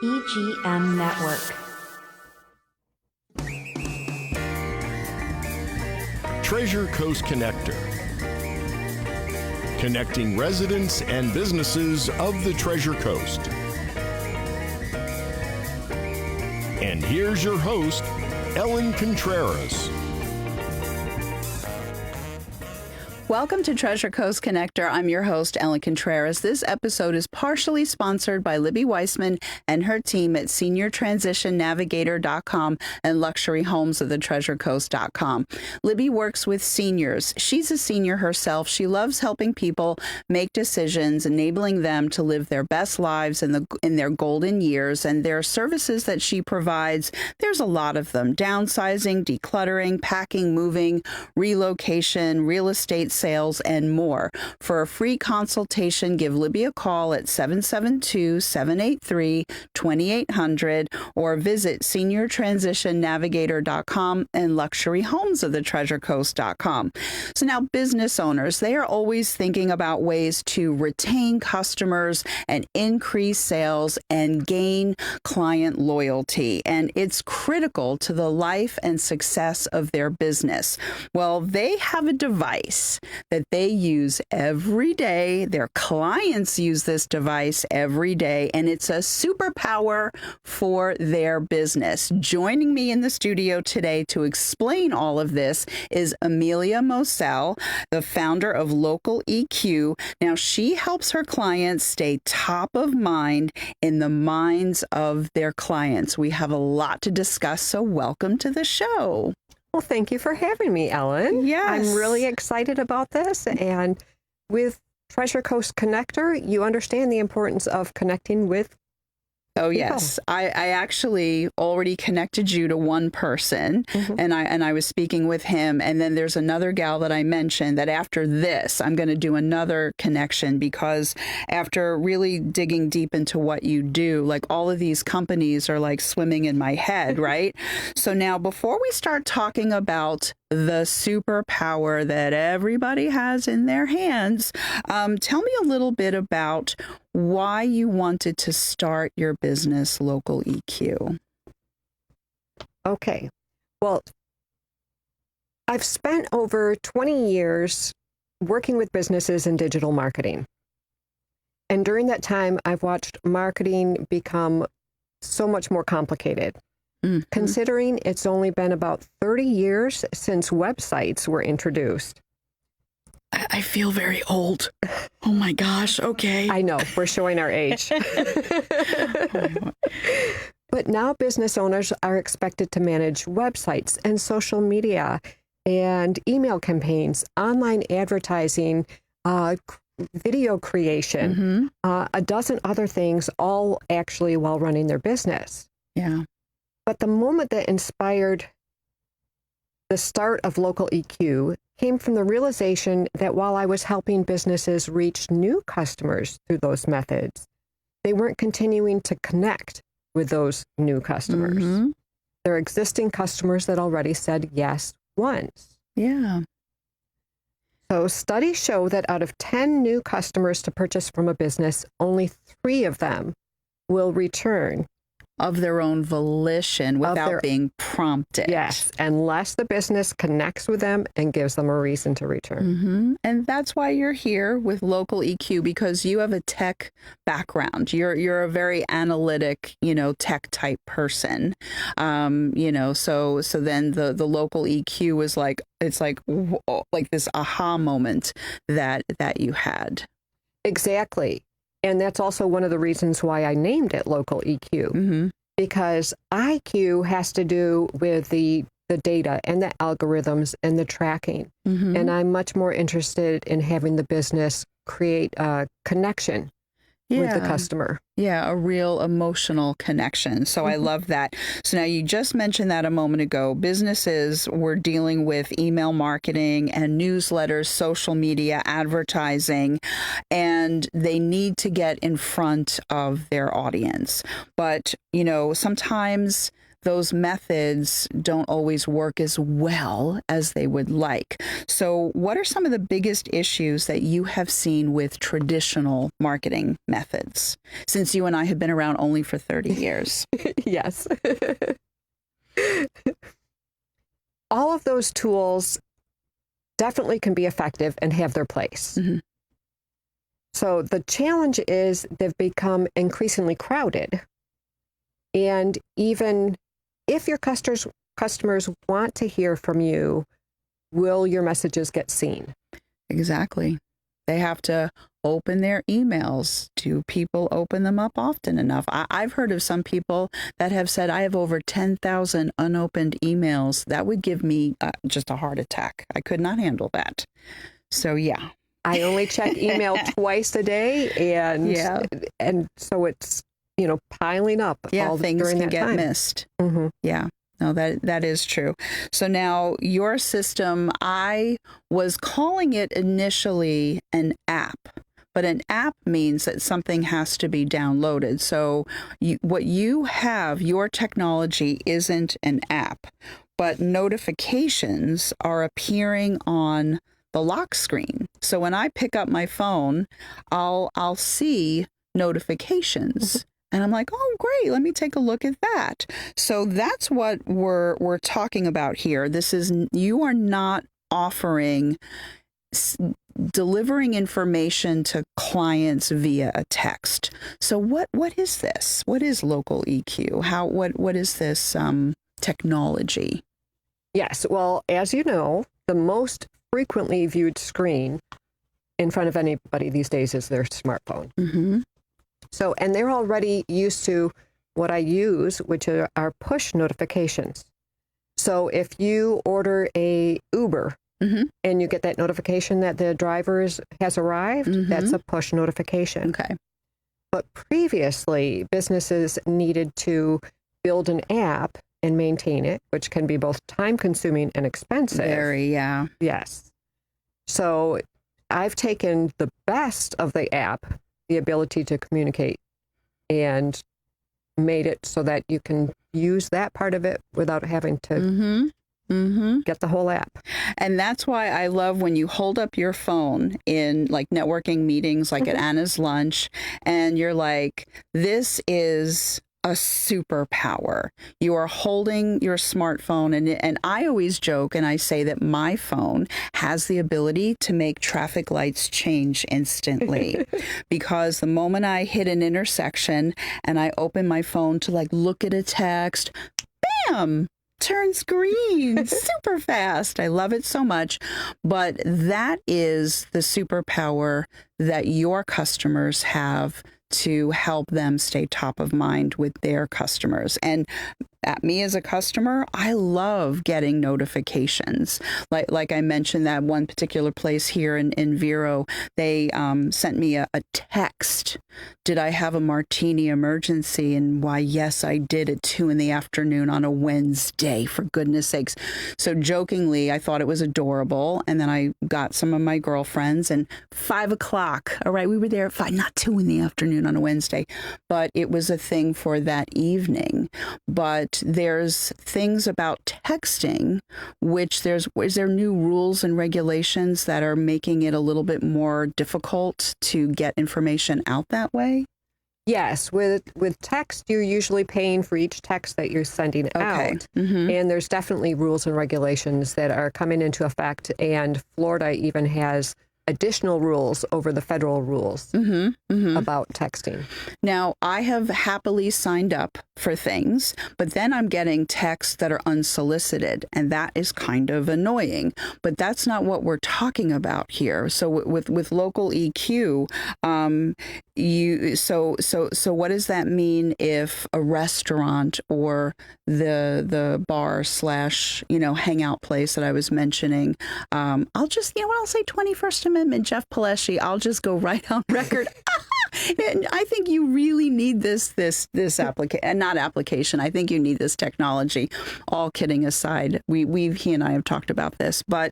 EGM Network. Treasure Coast Connector. Connecting residents and businesses of the Treasure Coast. And here's your host, Ellen Contreras. Welcome to Treasure Coast Connector. I'm your host, Ellen Contreras. This episode is partially sponsored by Libby Weissman and her team at SeniorTransitionNavigator.com and LuxuryHomesOfTheTreasureCoast.com. Libby works with seniors. She's a senior herself. She loves helping people make decisions, enabling them to live their best lives in their golden years. And their services that she provides, there's a lot of them: downsizing, decluttering, packing, moving, relocation, real estate sales, and more. For a free consultation, give Libby a call at 772-783-2800 or visit SeniorTransitionNavigator.com and LuxuryHomesOfTheTreasureCoast.com. So now business owners, they are always thinking about ways to retain customers and increase sales and gain client loyalty. And it's critical to the life and success of their business. Well, they have a device that they use every day. Their clients use this device every day, and it's a superpower for their business. Joining me in the studio today to explain all of this is Amelia Mossel, the founder of Local EQ. Now, she helps her clients stay top of mind in the minds of their clients. We have a lot to discuss, so welcome to the show. Well, thank you for having me, Ellen. Yes. I'm really excited about this. And with Treasure Coast Connector, you understand the importance of connecting with Oh, people. yes. I actually already connected you to one person, and I was speaking with him. And then there's another gal that I mentioned that after this, I'm going to do another connection, because after really digging deep into what you do, like all of these companies are like swimming in my head, right? So now, before we start talking about the superpower that everybody has in their hands, tell me a little bit about why you wanted to start your business, Local EQ. Okay. Well, I've spent over 20 years working with businesses in digital marketing. And during that time, I've watched marketing become so much more complicated. Considering it's only been about 30 years since websites were introduced. I feel very old. Oh my gosh. Okay. I know, we're showing our age. But now business owners are expected to manage websites and social media and email campaigns, online advertising, video creation, a dozen other things, all actually while running their business. Yeah. But the moment that inspired the start of Local EQ came from the realization that while I was helping businesses reach new customers through those methods, they weren't continuing to connect with those new customers. Their existing customers that already said yes once. Yeah. So studies show that out of 10 new customers to purchase from a business, only 3 of them will return. Of their own volition, without being prompted. Yes, unless the business connects with them and gives them a reason to return. And that's why you're here with Local EQ, because you have a tech background. You're a very analytic, tech type person. So then the Local EQ is like, it's like this aha moment that you had. Exactly. And that's also one of the reasons why I named it Local EQ, because IQ has to do with the data and the algorithms and the tracking. And I'm much more interested in having the business create a connection with the customer. Yeah, a real emotional connection. So I love that. So now you just mentioned that a moment ago. Businesses were dealing with email marketing and newsletters, social media, advertising, and they need to get in front of their audience. But, sometimes those methods don't always work as well as they would like. So what are some of the biggest issues that you have seen with traditional marketing methods, since you and I have been around only for 30 years? Yes. All of those tools definitely can be effective and have their place. Mm-hmm. So the challenge is they've become increasingly crowded. And even if your customers want to hear from you, will your messages get seen? Exactly. They have to open their emails. Do people open them up often enough? I've heard of some people that have said, I have over 10,000 unopened emails. That would give me just a heart attack. I could not handle that. So, yeah. I only check email twice a day. And so it's, piling up. Yeah, all things during can that get time. missed. Mm-hmm. Yeah. No, that is true. So now your system, I was calling it initially an app, but an app means that something has to be downloaded. So what you have, your technology isn't an app, but notifications are appearing on the lock screen. So when I pick up my phone, I'll see notifications. Mm-hmm. And I'm like, oh, great, let me take a look at that. So that's what we're talking about here. You are not offering delivering information to clients via a text. So what is this? What is local EQ? What is this technology? Yes. Well, as you know, the most frequently viewed screen in front of anybody these days is their smartphone. Mm-hmm. So, and they're already used to what I use, which are push notifications. So if you order a Uber mm-hmm. and you get that notification that the driver has arrived, mm-hmm. that's a push notification. Okay. But previously, businesses needed to build an app and maintain it, which can be both time-consuming and expensive. Very, yeah. Yes. So I've taken the best of the app, the ability to communicate, and made it so that you can use that part of it without having to mm-hmm. Mm-hmm. get the whole app. And that's why I love when you hold up your phone in like networking meetings, like mm-hmm. at Anna's lunch, and you're like, this is a superpower. You are holding your smartphone, and I always joke and I say that my phone has the ability to make traffic lights change instantly because the moment I hit an intersection and I open my phone to like look at a text, bam, turns green super fast. I love it so much. But that is the superpower that your customers have to help them stay top of mind with their customers. And at me as a customer, I love getting notifications. Like I mentioned, that one particular place here in Vero, they sent me a text. Did I have a martini emergency? And why, yes, I did at 2 p.m. on a Wednesday, for goodness sakes. So jokingly, I thought it was adorable. And then I got some of my girlfriends, and 5 o'clock. All right, we were there at 5, not 2 p.m. on a Wednesday, but it was a thing for that evening. But there's things about texting, which is there new rules and regulations that are making it a little bit more difficult to get information out that way? Yes, with text, you're usually paying for each text that you're sending out. Mm-hmm. And there's definitely rules and regulations that are coming into effect. And Florida even has additional rules over the federal rules mm-hmm. Mm-hmm. about texting. Now, I have happily signed up for things, but then I'm getting texts that are unsolicited, and that is kind of annoying. But that's not what we're talking about here. So with local EQ, so what does that mean if a restaurant or the bar / hangout place that I was mentioning, I'll just, I'll say 21st Amendment, Jeff Palesci, I'll just go right on record. And I think you really need this application. I think you need this technology. All kidding aside, he and I have talked about this, but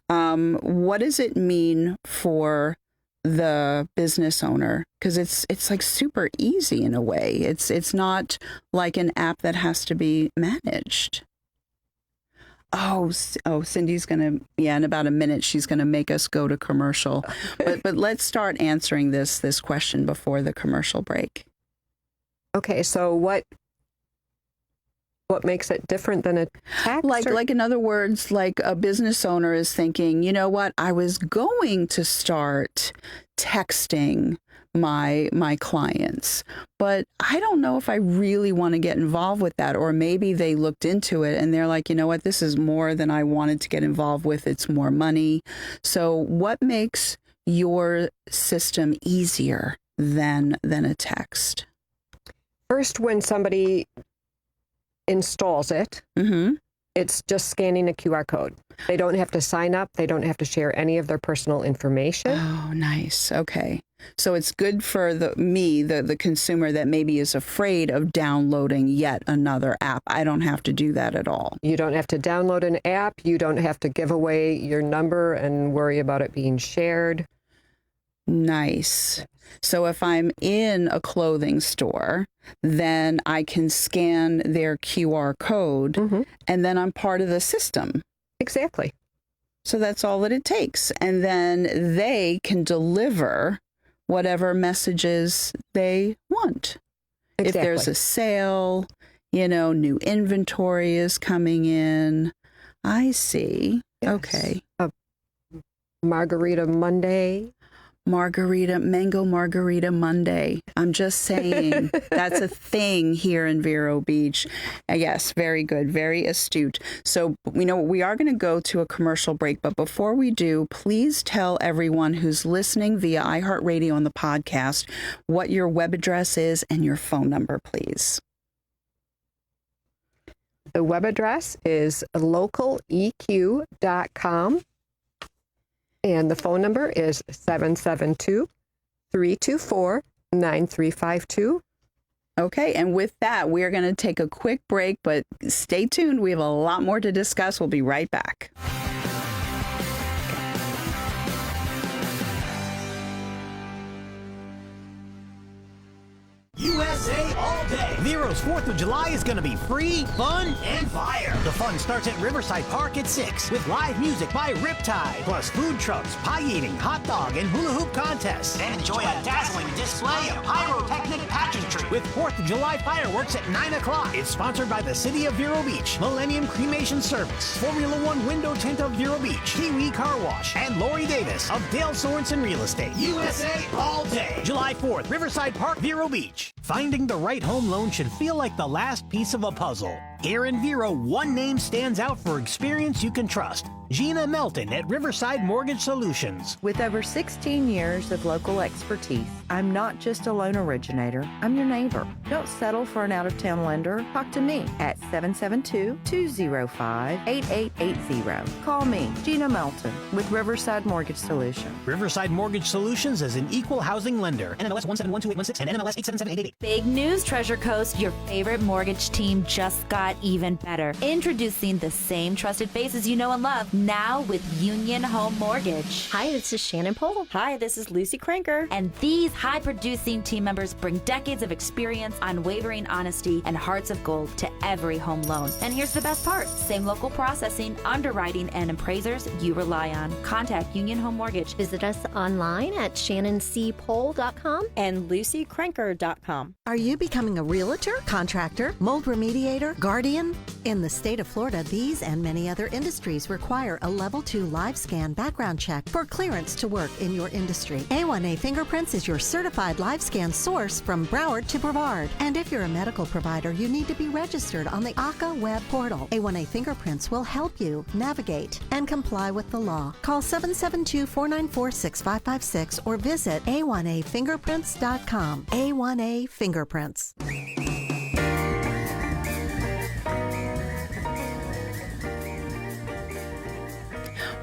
what does it mean for the business owner, because it's like super easy in a way. It's not like an app that has to be managed. Cindy's gonna, in about a minute she's gonna make us go to commercial. But let's start answering this question before the commercial break. Okay, so what makes it different than a text? Like in other words, like a business owner is thinking, you know what, I was going to start texting my clients, but I don't know if I really want to get involved with that. Or maybe they looked into it and they're like, you know what, this is more than I wanted to get involved with. It's more money. So what makes your system easier than a text? First, when somebody installs it, it's just scanning a QR code. They don't have to sign up. They don't have to share any of their personal information. Oh, nice. Okay. So it's good for the consumer that maybe is afraid of downloading yet another app. I don't have to do that at all. You don't have to download an app. You don't have to give away your number and worry about it being shared. Nice. So if I'm in a clothing store, then I can scan their QR code and then I'm part of the system. Exactly. So that's all that it takes. And then they can deliver whatever messages they want. Exactly. If there's a sale, new inventory is coming in. I see. Yes. Okay. Margarita Monday. Mango Margarita Monday. I'm just saying that's a thing here in Vero Beach. Yes, very good, very astute. So, we are going to go to a commercial break, but before we do, please tell everyone who's listening via iHeartRadio on the podcast what your web address is and your phone number, please. The web address is localeq.com. And the phone number is 772-324-9352. Okay, and with that, we are going to take a quick break, but stay tuned. We have a lot more to discuss. We'll be right back. USA all day. Vero's 4th of July is going to be free, fun, and fire. The fun starts at Riverside Park at 6 with live music by Riptide, plus food trucks, pie eating, hot dog, and hula hoop contests. And enjoy a dazzling display of pyrotechnic pageantry with 4th of July fireworks at 9 o'clock. It's sponsored by the City of Vero Beach, Millennium Cremation Service, Formula One Window Tint of Vero Beach, Kiwi Car Wash, and Lori Davis of Dale Sorensen Real Estate. USA all day. July 4th, Riverside Park, Vero Beach. Finding the right home loan should feel like the last piece of a puzzle. Here in Vero, one name stands out for experience you can trust. Gina Melton at Riverside Mortgage Solutions. With over 16 years of local expertise, I'm not just a loan originator, I'm your neighbor. Don't settle for an out-of-town lender. Talk to me at 772-205-8880. Call me, Gina Melton, with Riverside Mortgage Solutions. Riverside Mortgage Solutions is an equal housing lender. NMLS 1712816 and NMLS 87788. Big news, Treasure Coast. Your favorite mortgage team just got even better. Introducing the same trusted faces you know and love, now with Union Home Mortgage. Hi, this is Shannon Pohl. Hi, this is Lucy Cranker. And these high-producing team members bring decades of experience, unwavering honesty, and hearts of gold to every home loan. And here's the best part. Same local processing, underwriting, and appraisers you rely on. Contact Union Home Mortgage. Visit us online at shannonCpohl.com and lucycranker.com. Are you becoming a realtor, contractor, mold remediator, guardian? In the state of Florida, these and many other industries require a Level 2 live scan background check for clearance to work in your industry. A1A Fingerprints is your certified live scan source from Broward to Brevard. And if you're a medical provider, you need to be registered on the ACA web portal. A1A Fingerprints will help you navigate and comply with the law. Call 772-494-6556 or visit a1afingerprints.com. A1A Fingerprints.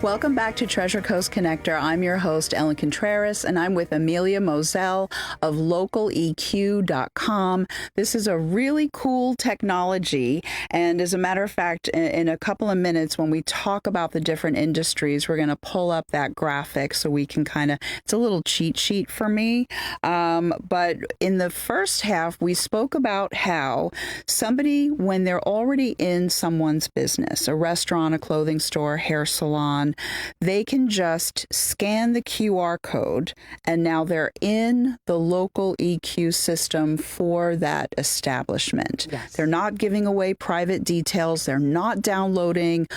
Welcome back to Treasure Coast Connector. I'm your host, Ellen Contreras, and I'm with Amelia Mossel of localeq.com. This is a really cool technology, and as a matter of fact, in a couple of minutes, when we talk about the different industries, we're going to pull up that graphic so we can it's a little cheat sheet for me. But in the first half, we spoke about how somebody, when they're already in someone's business, a restaurant, a clothing store, hair salon, they can just scan the QR code, and now they're in the local EQ system for that establishment. Yes. They're not giving away private details. They're not downloading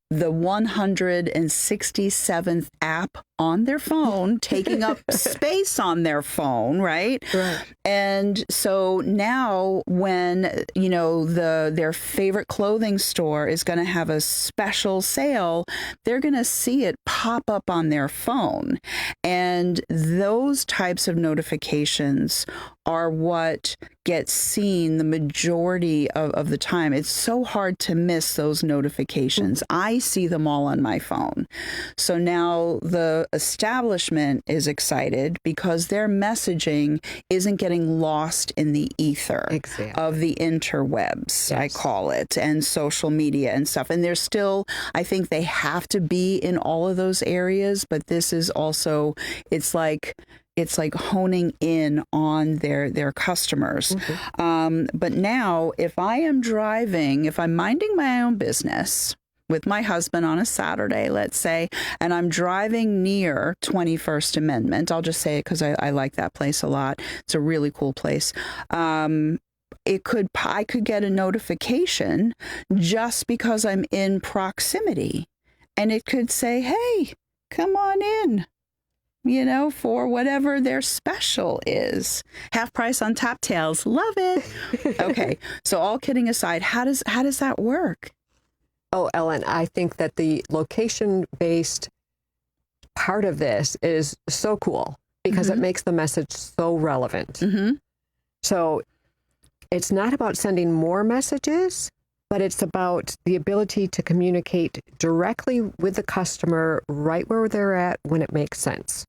the 167th app on their phone, taking up space on their phone, right? Right. And so now when, their favorite clothing store is going to have a special sale, they're going to see it pop up on their phone. And those types of notifications are what gets seen the majority of the time. It's so hard to miss those notifications. I see them all on my phone. So now the establishment is excited because their messaging isn't getting lost in the ether of the interwebs, I call it, and social media and stuff. And there's still, I think they have to be in all of those areas, but this is also, it's like honing in on their customers. But now, if I am driving, if I'm minding my own business with my husband on a Saturday, let's say, and I'm driving near 21st Amendment, I'll just say it because I like that place a lot. It's a really cool place. I could get a notification just because I'm in proximity, and it could say, "Hey, come on in," for whatever their special is. Half price on top tails. Love it. Okay. So all kidding aside, how does that work? Oh, Ellen, I think that the location-based part of this is so cool because it makes the message so relevant. So it's not about sending more messages, but it's about the ability to communicate directly with the customer right where they're at when it makes sense.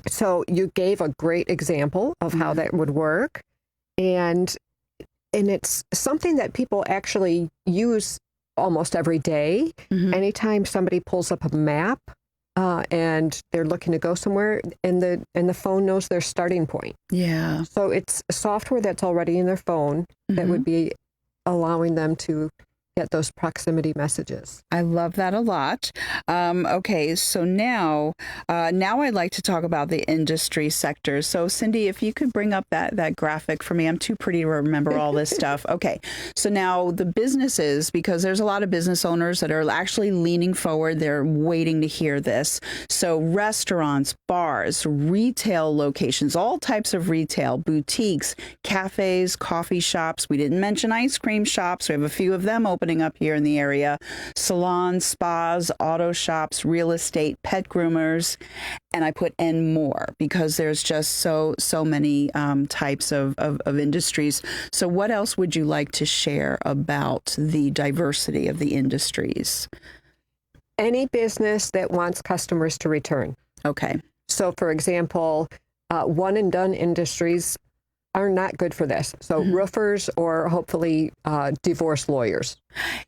So you gave a great example of how that would work. And it's something that people actually use almost every day. Anytime somebody pulls up a map and they're looking to go somewhere, and the phone knows their starting point. Yeah. So it's software that's already in their phone that would be allowing them to get those proximity messages. I love that a lot. Okay, so now I'd like to talk about the industry sectors. So Cindy, if you could bring up that graphic for me. I'm too pretty to remember all this stuff. Okay, so now the businesses, because there's a lot of business owners that are actually leaning forward. They're waiting to hear this. So restaurants, bars, retail locations, all types of retail, boutiques, cafes, coffee shops. We didn't mention ice cream shops. We have a few of them opening up here in the area. Salons, spas, auto shops, real estate, pet groomers, and I put "and more" because there's just so many types of industries. So what else would you like to share about the diversity of the industries? Any business that wants customers to return. Okay. So for example, one and done industries are not good for this. So roofers or hopefully divorce lawyers.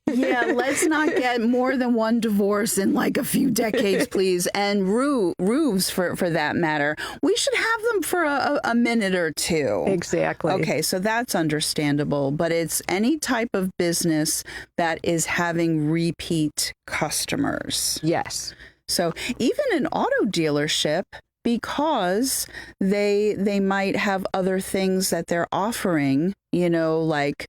Yeah, let's not get more than one divorce in like a few decades, please. And roofs, for that matter. We should have them for a minute or two. Exactly. Okay, so that's understandable. But it's any type of business that is having repeat customers. Yes. So even an auto dealership, because they might have other things that they're offering, like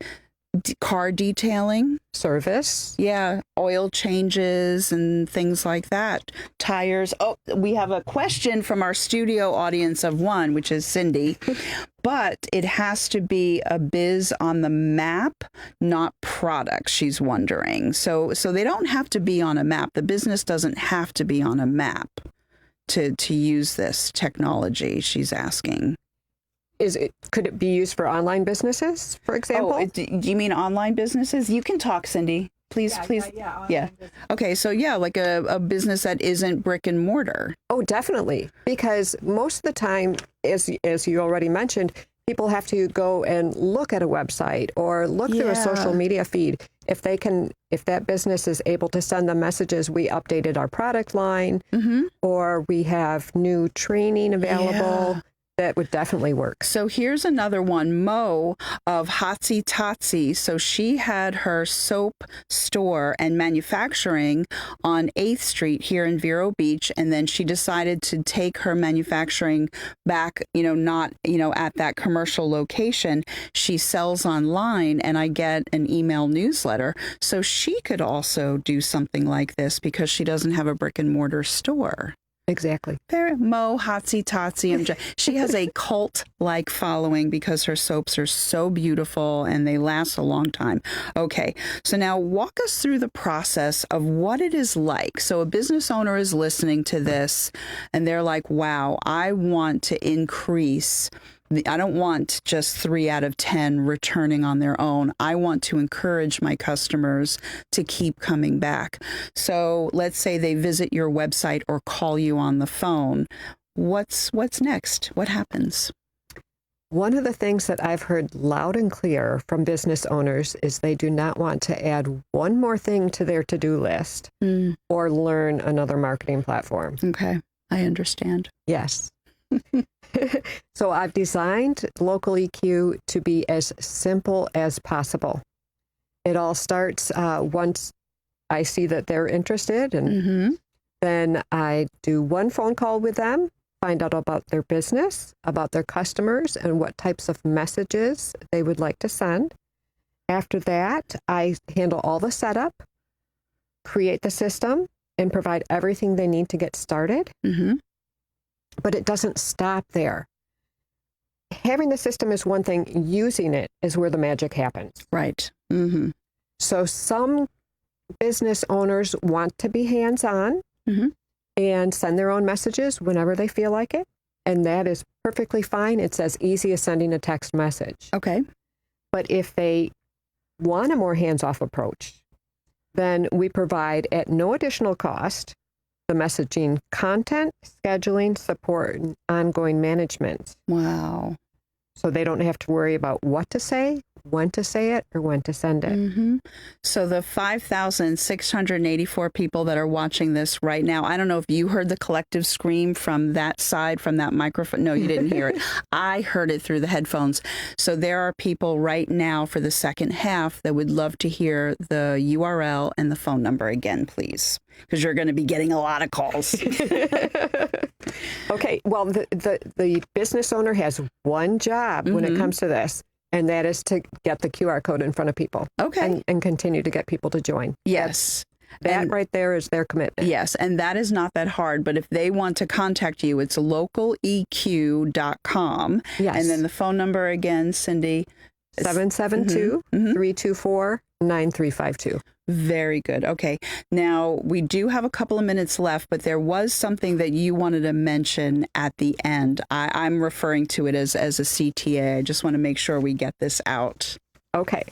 car detailing. Service. Yeah, oil changes and things like that. Tires. Oh, we have a question from our studio audience of one, which is Cindy. But it has to be a biz on the map, not product, she's wondering. So they don't have to be on a map. The business doesn't have to be on a map to use this technology, she's asking. Could it be used for online businesses, for example? Oh, do you mean online businesses? You can talk, Cindy. please? Yeah. Okay, so yeah, like a business that isn't brick and mortar. Oh, definitely. Because most of the time, as you already mentioned, people have to go and look at a website or look through a social media feed. If that business is able to send them messages, we updated our product line, or we have new training available. That would definitely work. So here's another one, Mo of Hotsy Totsy. So she had her soap store and manufacturing on 8th Street here in Vero Beach. And then she decided to take her manufacturing back, not, at that commercial location. She sells online, and I get an email newsletter. So she could also do something like this because she doesn't have a brick and mortar store. Exactly. Mo Hotsy Totsy. She has a cult-like following because her soaps are so beautiful and they last a long time. Okay, so now walk us through the process of what it is like. So a business owner is listening to this and they're like, wow, I want to increase. I don't want just 3 out of 10 returning on their own. I want to encourage my customers to keep coming back. So let's say they visit your website or call you on the phone. What's next? What happens? One of the things that I've heard loud and clear from business owners is they do not want to add one more thing to their to-do list or learn another marketing platform. Okay, I understand. Yes. So I've designed Local EQ to be as simple as possible. It all starts once I see that they're interested, and then I do one phone call with them, find out about their business, about their customers, and what types of messages they would like to send. After that, I handle all the setup, create the system, and provide everything they need to get started. But it doesn't stop there. Having the system is one thing. Using it is where the magic happens. Right. So some business owners want to be hands-on and send their own messages whenever they feel like it. And that is perfectly fine. It's as easy as sending a text message. Okay. But if they want a more hands-off approach, then we provide at no additional cost the messaging content, scheduling, support, and ongoing management. Wow. So they don't have to worry about what to say, when to say it, or when to send it. So the 5,684 people that are watching this right now, I don't know if you heard the collective scream from that side, from that microphone. No, you didn't hear it. I heard it through the headphones. So there are people right now for the second half that would love to hear the URL and the phone number again, please, because you're going to be getting a lot of calls. Okay, well, the business owner has one job when it comes to this, and that is to get the QR code in front of people. Okay. And continue to get people to join. Yes. That right there is their commitment. Yes, and that is not that hard, but if they want to contact you, it's localeq.com. Yes. And then the phone number again, Cindy? 772-324-9352. Very good. Okay. Now, we do have a couple of minutes left, but there was something that you wanted to mention at the end. I'm referring to it as a CTA. I just want to make sure we get this out. Okay.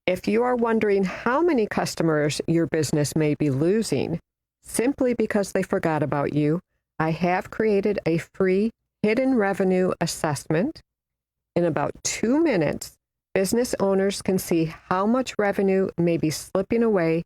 If you are wondering how many customers your business may be losing simply because they forgot about you, I have created a free hidden revenue assessment. In about 2 minutes, business owners can see how much revenue may be slipping away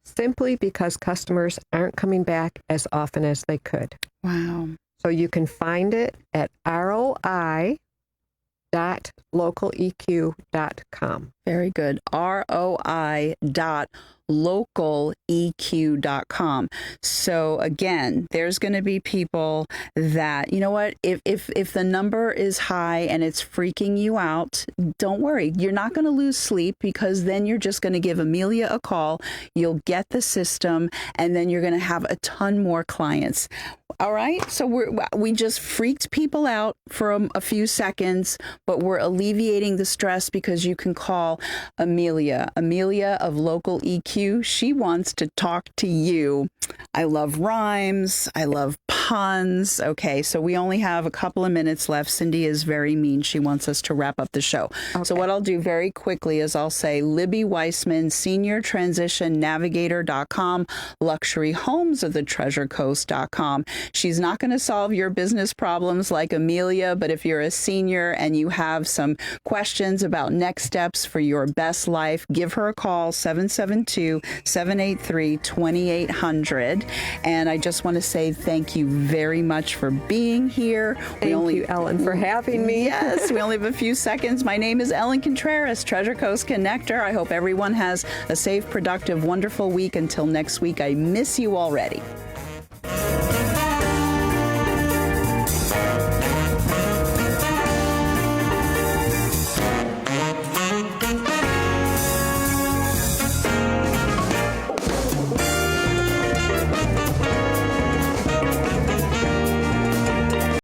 simply because customers aren't coming back as often as they could. Wow. So you can find it at roi.localeq.com. Very good. roi.localeq.com. So again, there's going to be people that, you know what, if the number is high and it's freaking you out, don't worry. You're not going to lose sleep, because then you're just going to give Amelia a call. You'll get the system, and then you're going to have a ton more clients. All right. So we just freaked people out for a few seconds, but we're alleviating the stress because you can call call Amelia. Amelia of Local EQ. She wants to talk to you. I love rhymes. I love puns. Okay, so we only have a couple of minutes left. Cindy is very mean. She wants us to wrap up the show. Okay. So what I'll do very quickly is I'll say Libby Weissman, SeniorTransitionNavigator.com, LuxuryHomesOfTheTreasureCoast.com. She's not going to solve your business problems like Amelia, but if you're a senior and you have some questions about next steps for your best life, give her a call, 772-783-2800. And I just want to say thank you very much for being here. Thank you, Ellen, for having me. Yes, we only have a few seconds. My name is Ellen Contreras, Treasure Coast Connector. I hope everyone has a safe, productive, wonderful week. Until next week, I miss you already.